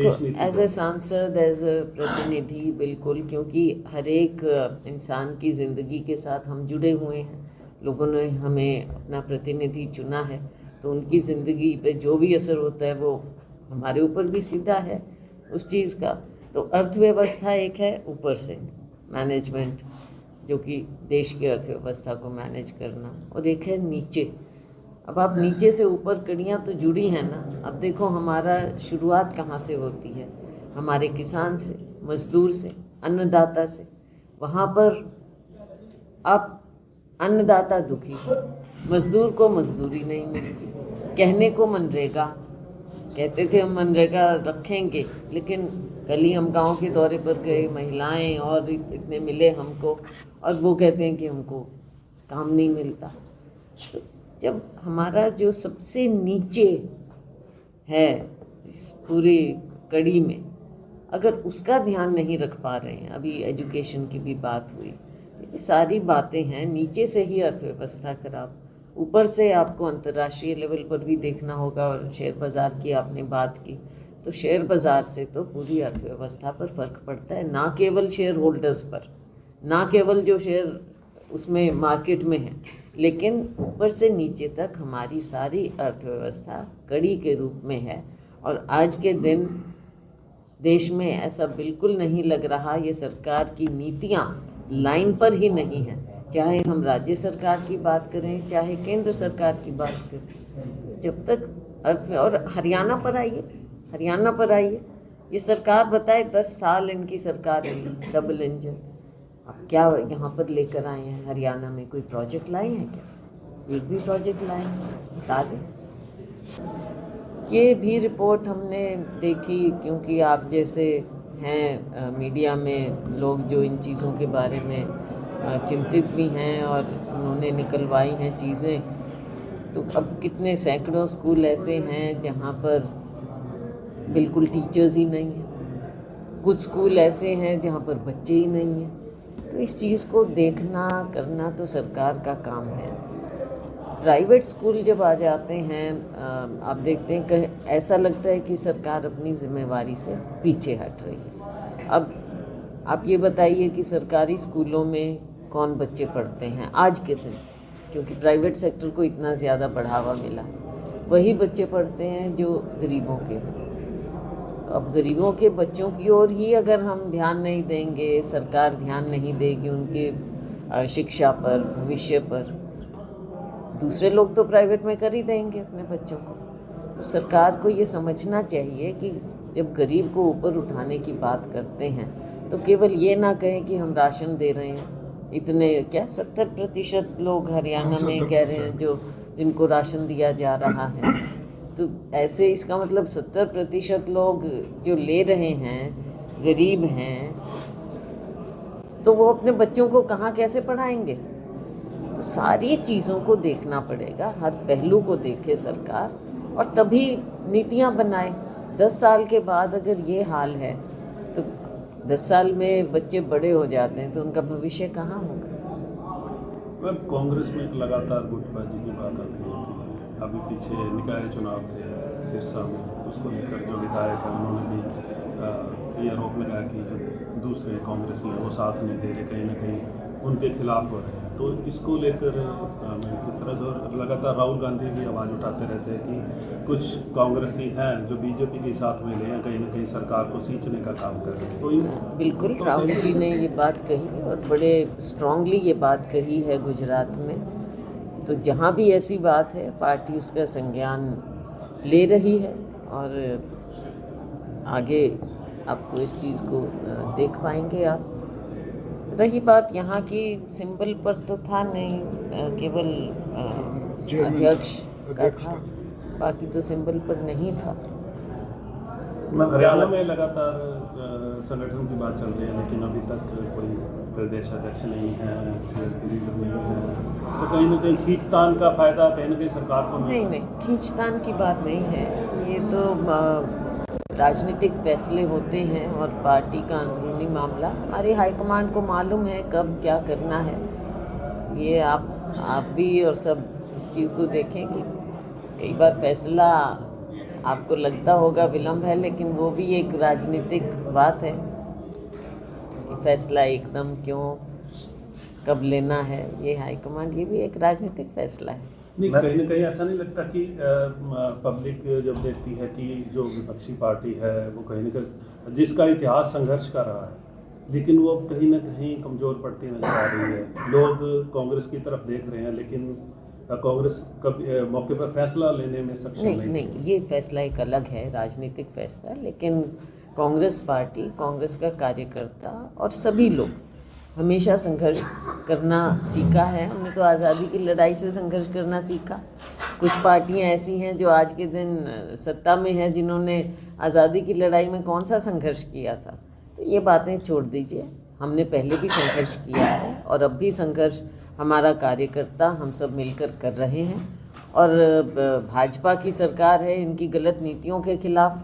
देखो, as a को? सांसद, एज ए प्रतिनिधि, बिल्कुल, क्योंकि हर एक इंसान की ज़िंदगी के साथ हम जुड़े हुए हैं। लोगों ने हमें अपना प्रतिनिधि चुना है, तो उनकी ज़िंदगी पे जो भी असर होता है वो हमारे ऊपर भी सीधा है उस चीज़ का। तो अर्थव्यवस्था एक है ऊपर से मैनेजमेंट, जो कि देश की अर्थव्यवस्था को मैनेज करना, और एक है नीचे। अब आप नीचे से ऊपर कड़ियाँ तो जुड़ी हैं ना। अब देखो, हमारा शुरुआत कहाँ से होती है? हमारे किसान से, मजदूर से, अन्नदाता से। वहाँ पर अब अन्नदाता दुखी, मजदूर को मजदूरी नहीं मिलती। कहने को मनरेगा, कहते थे हम मनरेगा रखेंगे, लेकिन कल ही हम गांव के दौरे पर गए, महिलाएं और इतने मिले हमको, और वो कहते हैं कि हमको काम नहीं मिलता। तो जब हमारा जो सबसे नीचे है इस पूरी कड़ी में, अगर उसका ध्यान नहीं रख पा रहे हैं, अभी एजुकेशन की भी बात हुई, ये सारी बातें हैं, नीचे से ही अर्थव्यवस्था खराब। ऊपर से आपको अंतर्राष्ट्रीय लेवल पर भी देखना होगा, और शेयर बाज़ार की आपने बात की, तो शेयर बाज़ार से तो पूरी अर्थव्यवस्था पर फ़र्क पड़ता है, ना केवल शेयर होल्डर्स पर, ना केवल जो शेयर उसमें मार्केट में है, लेकिन ऊपर से नीचे तक हमारी सारी अर्थव्यवस्था कड़ी के रूप में है। और आज के दिन देश में ऐसा बिल्कुल नहीं लग रहा, ये सरकार की नीतियाँ लाइन पर ही नहीं है, चाहे हम राज्य सरकार की बात करें, चाहे केंद्र सरकार की बात करें। जब तक और हरियाणा पर आइए, हरियाणा पर आइए, ये सरकार बताए 10 साल इनकी सरकार रही, डबल इंजन। अब क्या यहाँ पर लेकर आए हैं? हरियाणा में कोई प्रोजेक्ट लाए हैं क्या? एक भी प्रोजेक्ट लाए हैं? बता दें। ये भी रिपोर्ट हमने देखी, क्योंकि आप जैसे हैं मीडिया में लोग जो इन चीज़ों के बारे में चिंतित भी हैं, और उन्होंने निकलवाई हैं चीज़ें। तो अब कितने सैकड़ों स्कूल ऐसे हैं जहाँ पर बिल्कुल टीचर्स ही नहीं हैं, कुछ स्कूल ऐसे हैं जहाँ पर बच्चे ही नहीं हैं। तो इस चीज़ को देखना करना तो सरकार का काम है। प्राइवेट स्कूल जब आ जाते हैं, आप देखते हैं कि ऐसा लगता है कि सरकार अपनी जिम्मेवारी से पीछे हट रही है। अब आप ये बताइए कि सरकारी स्कूलों में कौन बच्चे पढ़ते हैं आज के दिन, क्योंकि प्राइवेट सेक्टर को इतना ज़्यादा बढ़ावा मिला। वही बच्चे पढ़ते हैं जो गरीबों के हैं। अब गरीबों के बच्चों की ओर ही अगर हम ध्यान नहीं देंगे, सरकार ध्यान नहीं देगी उनके शिक्षा पर, भविष्य पर, दूसरे लोग तो प्राइवेट में कर ही देंगे अपने बच्चों को। तो सरकार को ये समझना चाहिए कि जब गरीब को ऊपर उठाने की बात करते हैं, तो केवल ये ना कहें कि हम राशन दे रहे हैं। इतने क्या 70% लोग हरियाणा में कह रहे हैं जो जिनको राशन दिया जा रहा है। तो ऐसे इसका मतलब 70% लोग जो ले रहे हैं गरीब हैं, तो वो अपने बच्चों को कहाँ कैसे पढ़ाएंगे? तो सारी चीज़ों को देखना पड़ेगा, हर पहलू को देखे सरकार, और तभी नीतियाँ बनाए। 10 साल के बाद अगर ये हाल है, तो 10 साल में बच्चे बड़े हो जाते हैं, तो उनका भविष्य कहाँ होगा? कांग्रेस में एक लगातार गुटबाजी की बात आती है। अभी पीछे निकाय चुनाव थे सिरसा में, उसको लेकर जो विधायक हैं उन्होंने भी ये आरोप लगाया कि जो दूसरे कांग्रेसी हैं वो साथ नहीं दे रहे, कहीं ना कहीं उनके खिलाफ हो रहे हैं। तो इसको लेकर किस तरह से लगातार राहुल गांधी भी आवाज़ उठाते रहते हैं कि कुछ कांग्रेसी हैं जो बीजेपी के साथ में हैं, कहीं ना कहीं सरकार को सींचने का काम कर रहे हैं। तो बिल्कुल राहुल जी ने ये बात कही, और बड़े स्ट्रांगली ये बात कही है गुजरात में। तो जहाँ भी ऐसी बात है, पार्टी उसका संज्ञान ले रही है, और आगे आपको इस चीज़ को देख पाएंगे आप। रही बात यहाँ की, सिंबल पर तो था नहीं, केवल अध्यक्ष का था, बाकी तो सिंबल पर नहीं था। हरियाणा में लगातार संगठन की बात चल रही है, लेकिन अभी तक कोई प्रदेश अध्यक्ष नहीं है, लीडर नहीं है। तो कहीं ना कहीं खींचतान का फायदा कहीं ना कहीं सरकार को नहीं, खींचतान की बात नहीं है। ये तो राजनीतिक फैसले होते हैं, और पार्टी का अंदरूनी मामला हमारे हाईकमांड को मालूम है कब क्या करना है। ये आप भी और सब इस चीज़ को देखें कि कई बार फैसला आपको लगता होगा विलम्ब है, लेकिन वो भी एक राजनीतिक बात है कि फैसला एकदम क्यों, कब लेना है, ये हाईकमांड, ये भी एक राजनीतिक फैसला है। नहीं, कहीं ना कहीं ऐसा नहीं लगता कि पब्लिक जब देखती है कि जो विपक्षी पार्टी है वो कहीं ना कहीं जिसका इतिहास संघर्ष का रहा है, लेकिन वो कहीं ना कहीं कमज़ोर पड़ती नजर आ रही है। लोग कांग्रेस की तरफ देख रहे हैं, लेकिन कांग्रेस कभी मौके पर फैसला लेने में सक्षम नहीं। ये फैसला एक अलग है, राजनीतिक फैसला, लेकिन कांग्रेस पार्टी, कांग्रेस का कार्यकर्ता और सभी लोग हमेशा संघर्ष करना सीखा है। हमने तो आज़ादी की लड़ाई से संघर्ष करना सीखा। कुछ पार्टियां ऐसी हैं जो आज के दिन सत्ता में हैं, जिन्होंने आज़ादी की लड़ाई में कौन सा संघर्ष किया था। तो ये बातें छोड़ दीजिए, हमने पहले भी संघर्ष किया है और अब भी संघर्ष हमारा कार्यकर्ता हम सब मिलकर कर रहे हैं। और भाजपा की सरकार है, इनकी गलत नीतियों के खिलाफ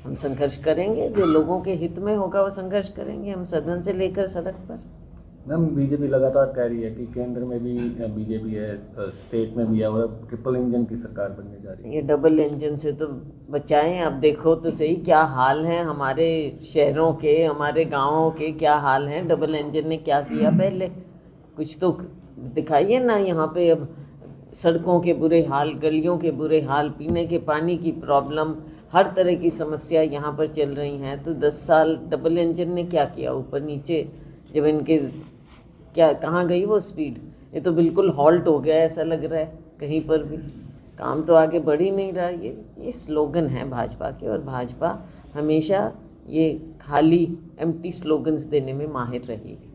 हम संघर्ष करेंगे। जो लोगों के हित में होगा वो संघर्ष करेंगे, हम सदन से लेकर सड़क पर। मैम, बीजेपी लगातार कह रही है कि केंद्र में भी बीजेपी है, स्टेट में भी है, और ट्रिपल इंजन की सरकार बनने जा रही है। ये डबल इंजन से तो बचाएं। अब देखो तो सही क्या हाल है हमारे शहरों के, हमारे गाँवों के क्या हाल हैं। डबल इंजन ने क्या किया पहले, कुछ तो दिखाइए ना। यहाँ पे अब सड़कों के बुरे हाल, गलियों के बुरे हाल, पीने के पानी की प्रॉब्लम, हर तरह की समस्या यहाँ पर चल रही हैं। तो 10 साल डबल इंजन ने क्या किया, ऊपर नीचे जब इनके क्या कहाँ गई वो स्पीड। ये तो बिल्कुल हॉल्ट हो गया, ऐसा लग रहा है कहीं पर भी काम तो आगे बढ़ ही नहीं रहा। ये स्लोगन है भाजपा के, और भाजपा हमेशा ये खाली एम्प्टी स्लोगन्स देने में माहिर रही है।